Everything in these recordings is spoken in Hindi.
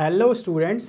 हेलो स्टूडेंट्स,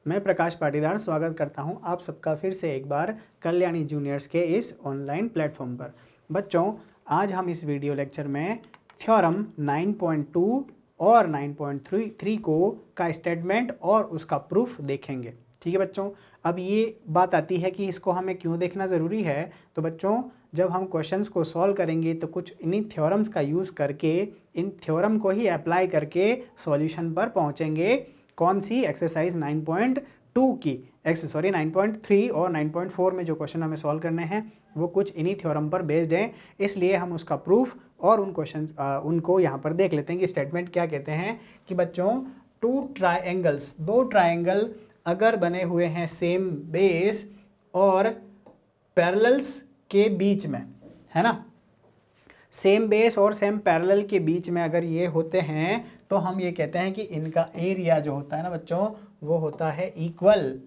मैं प्रकाश पाटीदार स्वागत करता हूं आप सबका फिर से एक बार कल्याणी जूनियर्स के इस ऑनलाइन प्लेटफॉर्म पर। बच्चों, आज हम इस वीडियो लेक्चर में थ्योरम 9.2 और 9.3 को का स्टेटमेंट और उसका प्रूफ देखेंगे। ठीक है बच्चों, अब ये बात आती है कि इसको हमें क्यों देखना ज़रूरी है। तो बच्चों, जब हम क्वेश्चंस को सॉल्व करेंगे तो कुछ इन्हीं थ्योरम्स का यूज़ करके, इन थ्योरम को ही अप्लाई करके सॉल्यूशन पर पहुँचेंगे। कौन सी? एक्सरसाइज 9.2 की 9.3 और 9.4 में जो क्वेश्चन हमें सॉल्व करने हैं वो कुछ इन्हीं थ्योरम पर बेस्ड हैं। इसलिए हम उसका प्रूफ और उन क्वेश्चन उनको यहाँ पर देख लेते हैं कि स्टेटमेंट क्या कहते हैं। कि बच्चों, दो ट्राइंगल अगर बने हुए हैं सेम बेस और पैरेलल्स के बीच में, है ना, सेम बेस और सेम पैरेलल के बीच में अगर ये होते हैं तो हम ये कहते हैं कि इनका एरिया जो होता है ना बच्चों, वो होता है इक्वल।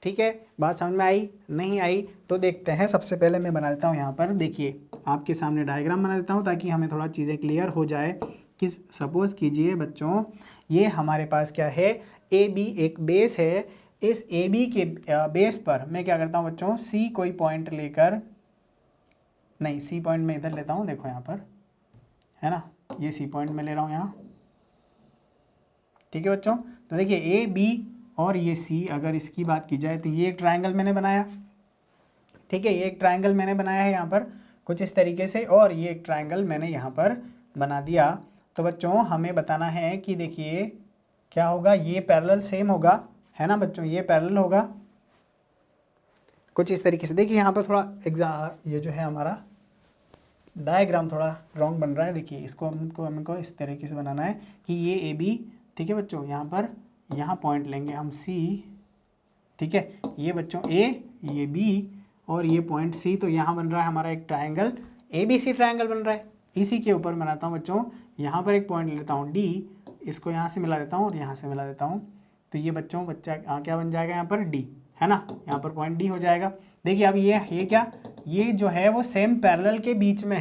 ठीक है, बात समझ में आई? नहीं आई तो देखते हैं। सबसे पहले मैं बना देता हूँ यहाँ पर, देखिए आपके सामने डायग्राम बना देता हूँ ताकि हमें थोड़ा चीज़ें क्लियर हो जाए। कि सपोज कीजिए बच्चों, ये हमारे पास क्या है, ए बी एक बेस है। इस ए बी के बेस पर मैं क्या करता हूँ बच्चों, सी कोई पॉइंट लेकर, नहीं सी पॉइंट मैं इधर लेता हूँ, देखो यहाँ पर है ना, ये सी पॉइंट में ले रहा हूँ यहाँ। ठीक है बच्चों, तो देखिए ए बी और ये सी, अगर इसकी बात की जाए तो ये एक ट्रायंगल मैंने बनाया। ठीक है, ये एक ट्रायंगल मैंने बनाया है यहाँ पर कुछ इस तरीके से, और ये एक ट्रायंगल मैंने यहाँ पर बना दिया। तो बच्चों हमें बताना है कि देखिए क्या होगा, ये पैरेलल सेम होगा, है ना बच्चों, ये पैरेलल होगा कुछ इस तरीके से। देखिए यहाँ पर थोड़ा ये जो है हमारा डायग्राम थोड़ा रॉन्ग बन रहा है। देखिए इसको हमको इस तरीके से बनाना है कि ये ए बी, ठीक है बच्चों, यहाँ पॉइंट लेंगे हम सी। ठीक है, ये बच्चों ए, ये बी और ये पॉइंट सी। तो यहाँ बन रहा है हमारा एक triangle, A B C triangle बन रहा है। इसी के ऊपर बनाता हूँ बच्चों, यहाँ पर एक पॉइंट लेता हूँ डी, इसको यहाँ से मिला देता हूँ और यहाँ से मिला देता हूँ। तो ये बच्चों क्या बन जाएगा यहाँ पर, डी, है ना, यहाँ पर पॉइंट डी हो जाएगा। देखिए अब ये क्या, ये जो है वो सेम पैरेलल के बीच में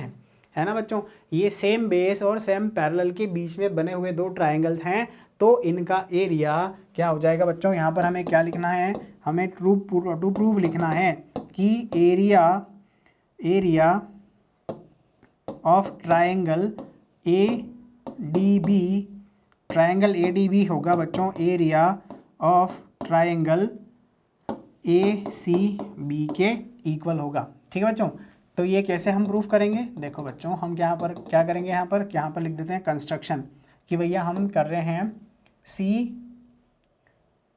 है ना बच्चों। ये सेम बेस और सेम पैरेलल के बीच में बने हुए दो ट्रायंगल्स हैं, तो इनका एरिया क्या हो जाएगा बच्चों। यहाँ पर हमें क्या लिखना है, हमें टू प्रूफ लिखना है कि area of triangle A D B, triangle A D B होगा बच्चों area of triangle A C B के इक्वल होगा। ठीक है बच्चों, तो ये कैसे हम प्रूफ करेंगे, देखो बच्चों हम यहाँ पर क्या करेंगे, यहाँ पर लिख देते हैं कंस्ट्रक्शन, कि भैया हम कर रहे हैं सी,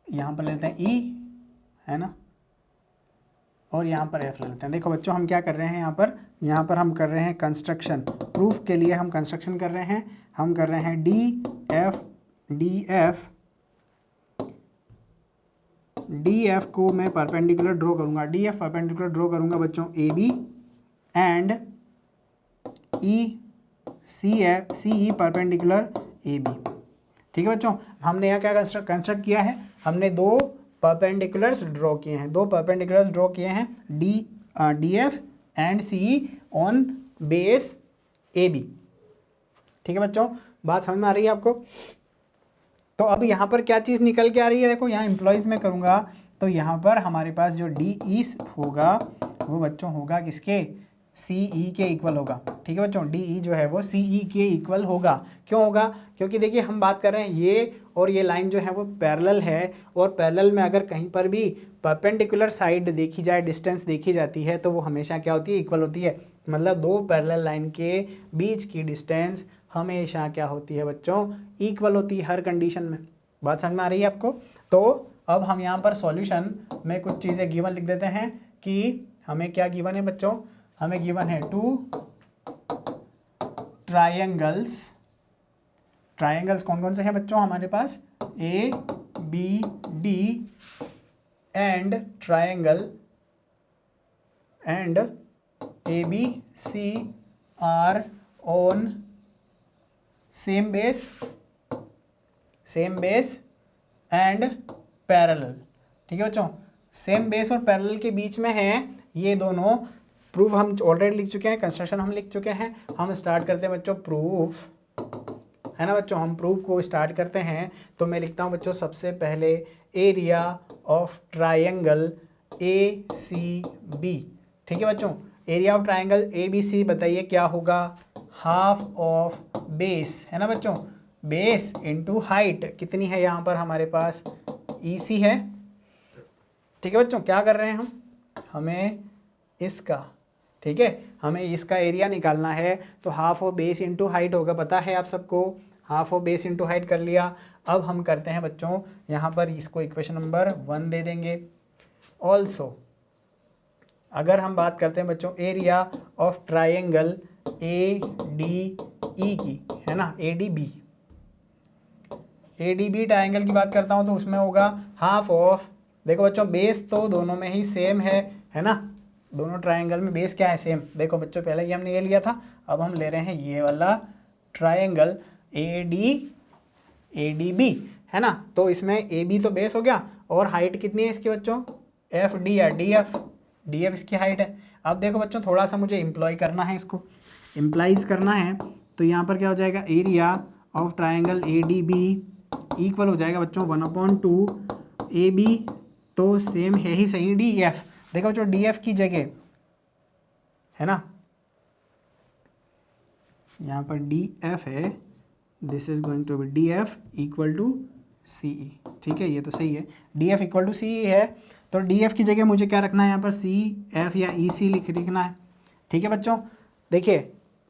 यहाँ पर लेते हैं ई, है ना, और यहाँ पर एफ ले लेते हैं। देखो बच्चों हम क्या कर रहे हैं, यहाँ पर हम कर रहे हैं कंस्ट्रक्शन। प्रूफ के लिए हम कंस्ट्रक्शन कर रहे हैं, हम कर रहे हैं डी एफ को मैं परपेंडिकुलर ड्रॉ करूँगा, डी एफ परपेंडिकुलर ड्रॉ करूँगा बच्चों A B and C E perpendicular A B. ठीक है बच्चों, हमने यहाँ क्या कंस्ट्रक्ट किया है, हमने दो परपेंडिकुलर्स ड्रॉ किए हैं, D F and C E on base A B. ठीक है बच्चों, बात समझ में आ रही है आपको? तो अब यहाँ पर क्या चीज़ निकल के आ रही है, देखो यहाँ एम्प्लॉयज़ में करूँगा तो यहाँ पर हमारे पास जो डी ई होगा वो बच्चों होगा किसके, सी ई के इक्वल होगा। ठीक है बच्चों, डी ई जो है वो सी ई के इक्वल होगा। क्यों होगा? क्योंकि देखिए हम बात कर रहे हैं ये और ये लाइन जो है वो पैरेलल है, और पैरेलल में अगर कहीं पर भी परपेंडिकुलर साइड देखी जाए, डिस्टेंस देखी जाती है, तो वो हमेशा क्या होती है, इक्वल होती है। मतलब दो पैरेलल लाइन के बीच की डिस्टेंस हमेशा क्या होती है बच्चों, इक्वल होती है हर कंडीशन में। बात समझ में आ रही है आपको? तो अब हम यहाँ पर सॉल्यूशन में कुछ चीज़ें गिवन लिख देते हैं कि हमें क्या गिवन है बच्चों, हमें गिवन है टू ट्रायंगल्स कौन कौन से हैं बच्चों हमारे पास, A B D and triangle and A B C are on same base and parallel. ठीक है बच्चों, सेम बेस और पैरेलल के बीच में हैं ये दोनों। प्रूफ हम ऑलरेडी लिख चुके हैं, कंस्ट्रक्शन हम लिख चुके हैं। हम स्टार्ट करते हैं बच्चों प्रूफ, है ना बच्चों। हम प्रूफ को स्टार्ट करते हैं। तो मैं लिखता हूँ बच्चों सबसे पहले area of triangle A C B. ठीक है बच्चों, area of triangle A B C बताइए क्या होगा, हाफ ऑफ बेस, है ना बच्चों, बेस इंटू हाइट कितनी है यहाँ पर हमारे पास ई सी है। ठीक है बच्चों, क्या कर रहे हैं हम, हमें इसका, ठीक है, हमें इसका एरिया निकालना है। तो half of base into height होगा, पता है आप सबको, half of base into height कर लिया। अब हम करते हैं बच्चों यहाँ पर इसको इक्वेशन नंबर 1 दे देंगे। ऑल्सो अगर हम बात करते हैं बच्चों area of triangle A D E की, है ना, A D B, A D B triangle की बात करता हूँ तो उसमें होगा हाफ ऑफ, देखो बच्चों बेस तो दोनों में ही सेम है ना, दोनों ट्राइंगल में बेस क्या है, सेम। देखो बच्चों पहले ही हमने ये लिया था, अब हम ले रहे हैं ये वाला ट्राइंगल ए डी बी, है ना। तो इसमें ए बी तो बेस हो गया, और हाइट कितनी है इसकी बच्चों, एफ डी या डी एफ इसकी हाइट है। अब देखो बच्चों थोड़ा सा मुझे इम्प्लॉय करना है, इसको इम्प्लाइज करना है। तो यहाँ पर क्या हो जाएगा, area of triangle A D B equal हो जाएगा बच्चों 1/2 ए बी, तो सेम है ही सही डी एफ। देखो बच्चों डी एफ की जगह, है ना, यहाँ पर डी एफ है, this is going to be D F equal to C E. ठीक है, ये तो सही है, D F equal to C E है। तो डी एफ की जगह मुझे क्या रखना है यहाँ पर, सी एफ या ई सी लिखना है। ठीक है बच्चों, देखिए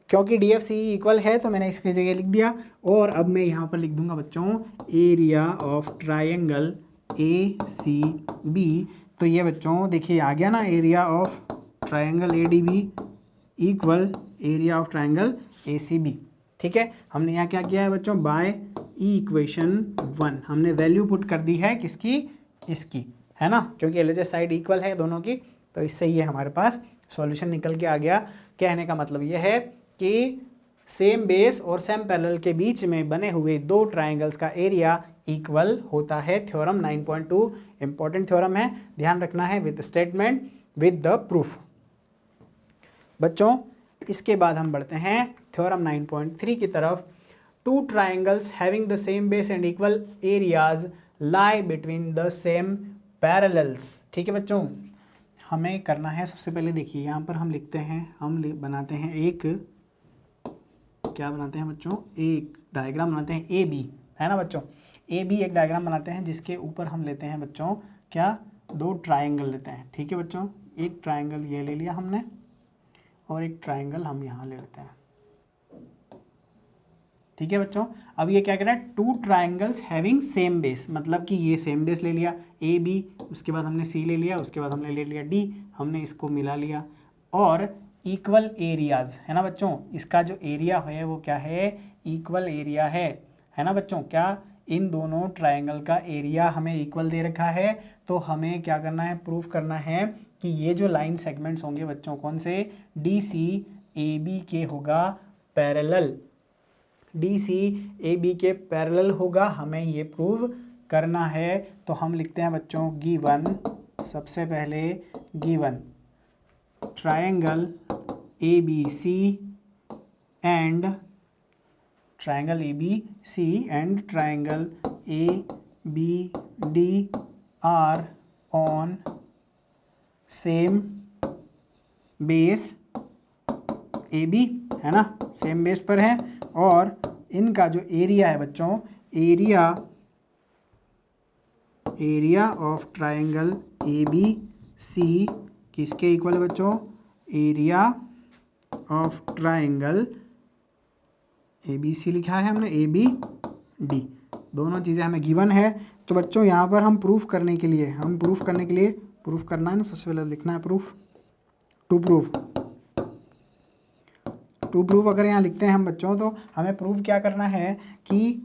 क्योंकि डी एफ सी इक्वल है तो मैंने इसकी जगह लिख दिया। और अब मैं यहाँ पर लिख दूंगा बच्चों area of triangle A C B. तो ये बच्चों देखिए आ गया ना, area of triangle A D B equal area of triangle A C B. ठीक है, हमने यहाँ क्या किया है बच्चों, बाय इक्वेशन 1 हमने वैल्यू पुट कर दी है किसकी, इसकी, है ना, क्योंकि एलएचएस साइड इक्वल है दोनों की। तो इससे ये हमारे पास सॉल्यूशन निकल के आ गया। कहने का मतलब ये है कि सेम बेस और सेम पैरेलल के बीच में बने हुए दो ट्राइंगल्स का एरिया इक्वल होता है। थ्योरम 9.2 इंपॉर्टेंट थ्योरम है, ध्यान रखना है, with statement with the proof. बच्चों इसके बाद हम बढ़ते हैं थ्योरम 9.3 की तरफ। Two triangles having the same base and equal areas lie between the same parallels. ठीक है बच्चों, हमें करना है सबसे पहले, देखिए यहाँ पर हम लिखते हैं, हम बनाते हैं एक, क्या बनाते हैं बच्चों, एक डायग्राम बनाते हैं ए बी, है ना बच्चों, ए बी एक डायग्राम बनाते हैं जिसके ऊपर हम लेते हैं बच्चों क्या, दो ट्राइंगल लेते हैं। ठीक है बच्चों, एक ट्राइंगल ये ले लिया हमने और एक ट्राइंगल हम यहाँ ले लेते हैं। ठीक है बच्चों, अब ये क्या कह रहा है, two triangles having same base, मतलब कि ये सेम बेस ले लिया ए बी, उसके बाद हमने सी ले लिया, उसके बाद हमने ले लिया डी, हमने इसको मिला लिया, और इक्वल एरियाज, है ना बच्चों, इसका जो एरिया है वो क्या है, इक्वल एरिया है ना बच्चों। क्या इन दोनों ट्राइंगल का एरिया हमें इक्वल दे रखा है, तो हमें क्या करना है, प्रूफ करना है कि ये जो लाइन सेगमेंट्स होंगे बच्चों कौन से, डी सी ए बी के होगा parallel, D C A B के पैरेलल होगा, हमें ये प्रूव करना है। तो हम लिखते हैं बच्चों गिवन, सबसे पहले given triangle A B C and triangle A B C and triangle A B D are on same base A B, है ना, सेम बेस पर है, और इनका जो एरिया है बच्चों, area of triangle A B C किसके इक्वल है बच्चों, area of triangle A B C लिखा है हमने, ए बी डी, दोनों चीज़ें हमें गिवन है। तो बच्चों यहाँ पर हम प्रूफ करने के लिए प्रूफ करना है ना, सबसे पहले लिखना है प्रूफ, टू प्रूफ अगर यहाँ लिखते हैं हम बच्चों, तो हमें प्रूफ क्या करना है कि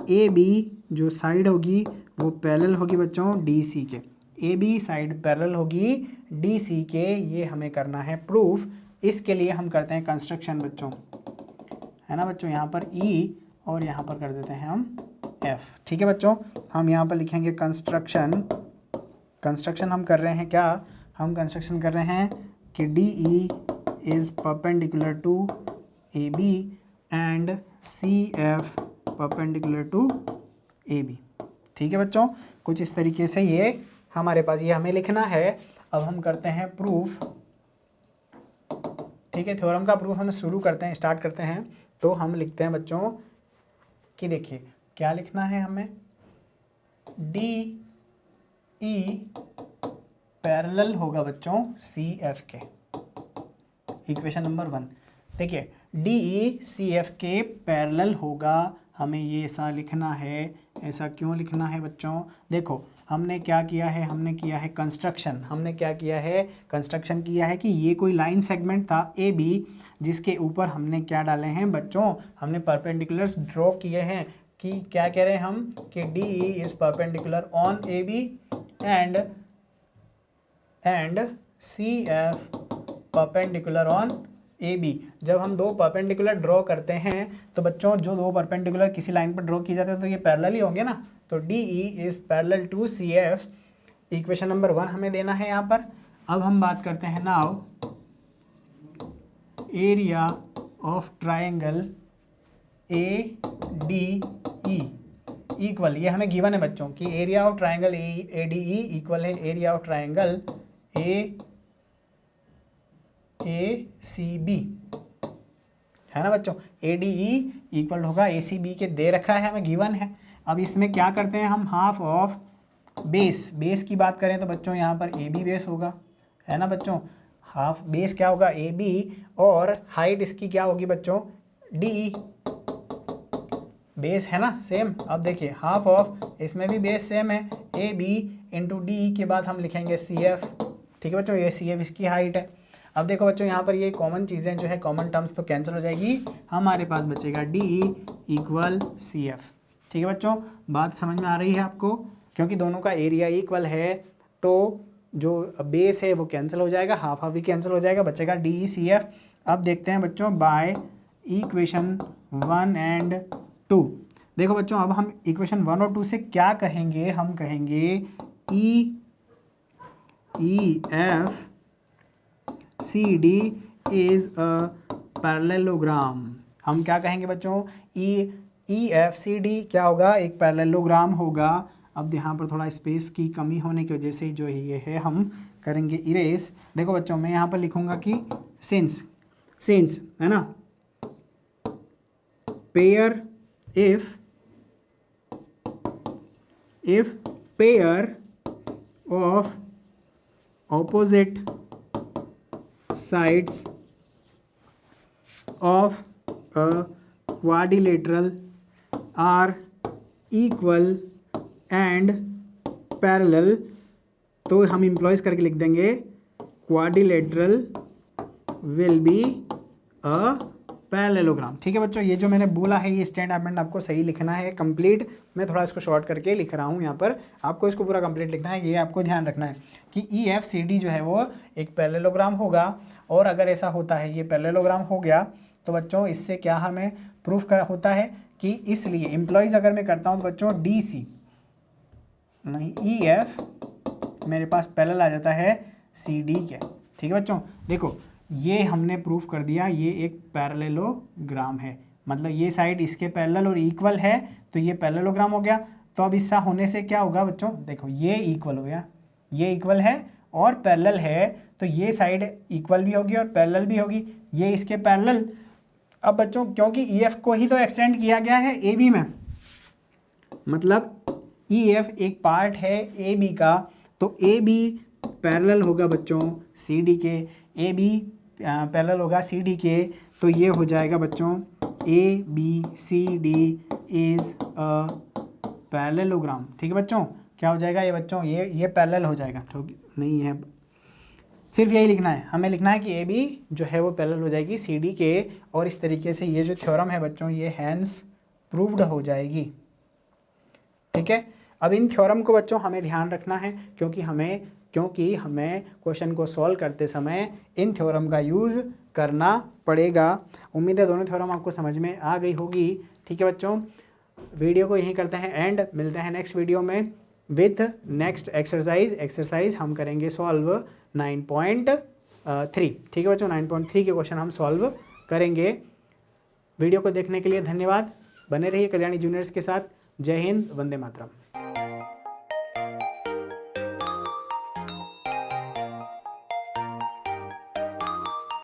ए बी जो साइड होगी वो पैरेलल होगी बच्चों डी सी के, ए बी साइड पैरेलल होगी डी सी के, ये हमें करना है प्रूफ। इसके लिए हम करते हैं कंस्ट्रक्शन बच्चों, है ना बच्चों, यहाँ पर ई और यहाँ पर कर देते हैं हम एफ। ठीक है बच्चों, हम यहाँ पर लिखेंगे कंस्ट्रक्शन हम कर रहे हैं क्या, हम कंस्ट्रक्शन कर रहे हैं कि D E is perpendicular to A B and C F perpendicular to A B. ठीक है बच्चों, कुछ इस तरीके से ये हमारे पास ये हमें लिखना है। अब हम करते हैं प्रूफ। ठीक है, थ्योरम का प्रूफ हम शुरू करते हैं, स्टार्ट करते हैं। तो हम लिखते हैं बच्चों कि देखिए क्या लिखना है हमें, डी ई पैरेलल होगा बच्चों सी एफ के। इक्वेशन नंबर 1 देखिए, डी ई सी एफ के पैरेलल होगा, हमें ये ऐसा लिखना है। ऐसा क्यों लिखना है बच्चों, देखो हमने क्या किया है, हमने किया है कंस्ट्रक्शन। हमने क्या किया है, कंस्ट्रक्शन किया है कि ये कोई लाइन सेगमेंट था ए बी, जिसके ऊपर हमने क्या डाले हैं बच्चों, हमने परपेंडिकुलर्स ड्रॉ किए हैं। कि क्या कह रहे हैं हम कि D E is perpendicular on A B and C F perpendicular on A B. जब हम दो परपेंडिकुलर ड्रॉ करते हैं तो बच्चों जो दो परपेंडिकुलर किसी लाइन पर ड्रॉ किए जाते हैं तो ये पैरेलल ही होंगे ना। तो D E is parallel to C F. Equation number 1 हमें देना है यहाँ पर। अब हम बात करते हैं now area of triangle A D E equal, ये हमें गिवन है बच्चों कि area of triangle A D E equal है area of triangle A C B, है ना बच्चों। ए डी ई इक्वल होगा ए सी बी के, दे रखा है हमें, गिवन है। अब इसमें क्या करते हैं हम, हाफ ऑफ बेस की बात करें तो बच्चों यहाँ पर ए बी बेस होगा, है ना बच्चों। हाफ बेस क्या होगा, ए बी, और हाइट इसकी क्या होगी बच्चों, डी ई। बेस है ना सेम। अब देखिए हाफ ऑफ, इसमें भी बेस सेम है, ए बी इंटू डी के बाद हम लिखेंगे सी एफ। ठीक है बच्चों, ये सी एफ इसकी हाइट है। अब देखो बच्चों यहाँ पर ये कॉमन चीज़ें जो है, कॉमन टर्म्स तो कैंसिल हो जाएगी, हमारे पास बचेगा D E equal C F. ठीक है बच्चों, बात समझ में आ रही है आपको, क्योंकि दोनों का एरिया इक्वल है तो जो बेस है वो कैंसिल हो जाएगा, हाफ हाफ भी कैंसिल हो जाएगा, बचेगा डी ई सी एफ। अब देखते हैं बच्चों बाय इक्वेशन 1 एंड 2। देखो बच्चों अब हम इक्वेशन 1 और 2 से क्या कहेंगे, हम कहेंगे E F C D is a parallelogram. हम क्या कहेंगे बच्चों, ई एफ सी डी क्या होगा, एक पैरेललोग्राम होगा। अब यहाँ पर थोड़ा स्पेस की कमी होने की वजह से जो ये है हम करेंगे इरेज। देखो बच्चों मैं यहाँ पर लिखूंगा कि सिंस है ना, pair if pair of opposite sides of a quadrilateral are equal and parallel, तो हम इम्प्लॉयज करके लिख देंगे quadrilateral will be a parallelogram. ठीक है बच्चों, ये जो मैंने बोला है ये स्टेटमेंट आपको सही लिखना है कंप्लीट। मैं थोड़ा इसको शॉर्ट करके लिख रहा हूँ यहाँ पर, आपको इसको पूरा कंप्लीट लिखना है। ये आपको ध्यान रखना है कि ई एफ सी डी जो है वो एक पैरेललोग्राम होगा, और अगर ऐसा होता है ये पैरेललोग्राम हो गया तो बच्चों इससे क्या हमें प्रूफ कर होता है कि इसलिए इम्प्लॉयज़ अगर मैं करता हूँ तो बच्चों डी सी नहीं ई एफ मेरे पास पैरेलल आ जाता है सी डी के। ठीक है बच्चों, देखो ये हमने प्रूफ कर दिया, ये एक पैरेललोग्राम है, मतलब ये साइड इसके पैरेलल और इक्वल है तो ये पैरेललोग्राम हो गया। तो अब इससा होने से क्या होगा बच्चों, देखो ये इक्वल हो गया, ये इक्वल है और पैरेलल है, तो ये साइड इक्वल भी होगी और पैरेलल भी होगी, ये इसके पैरेलल। अब बच्चों क्योंकि ई एफ को ही तो एक्सटेंड किया गया है ए बी में, मतलब ई एफ एक पार्ट है ए बी का, तो ए बी पैरेलल होगा बच्चों सी डी के, ए बी पैरेलल होगा सी डी के, तो ये हो जाएगा बच्चों A B C D is a parallelogram. ठीक है बच्चों, क्या हो जाएगा ये बच्चों, ये पैरेलल हो जाएगा। तो नहीं है, सिर्फ यही लिखना है, हमें लिखना है कि ए बी जो है वो पैरेलल हो जाएगी सी डी के, और इस तरीके से ये जो थ्योरम है बच्चों ये हैंस प्रूव्ड हो जाएगी। ठीक है, अब इन थ्योरम को बच्चों हमें ध्यान रखना है, क्योंकि हमें क्वेश्चन को सॉल्व करते समय इन थ्योरम का यूज़ करना पड़ेगा। उम्मीद है दोनों थ्योरम आपको समझ में आ गई होगी। ठीक है बच्चों, वीडियो को यहीं करते हैं एंड, मिलते हैं नेक्स्ट वीडियो में विथ नेक्स्ट एक्सरसाइज हम करेंगे सॉल्व 9.3। ठीक है बच्चों, 9.3 के क्वेश्चन हम सॉल्व करेंगे। वीडियो को देखने के लिए धन्यवाद। बने रहिए कल्याणी जूनियर्स के साथ। जय हिंद, वंदे मातरम।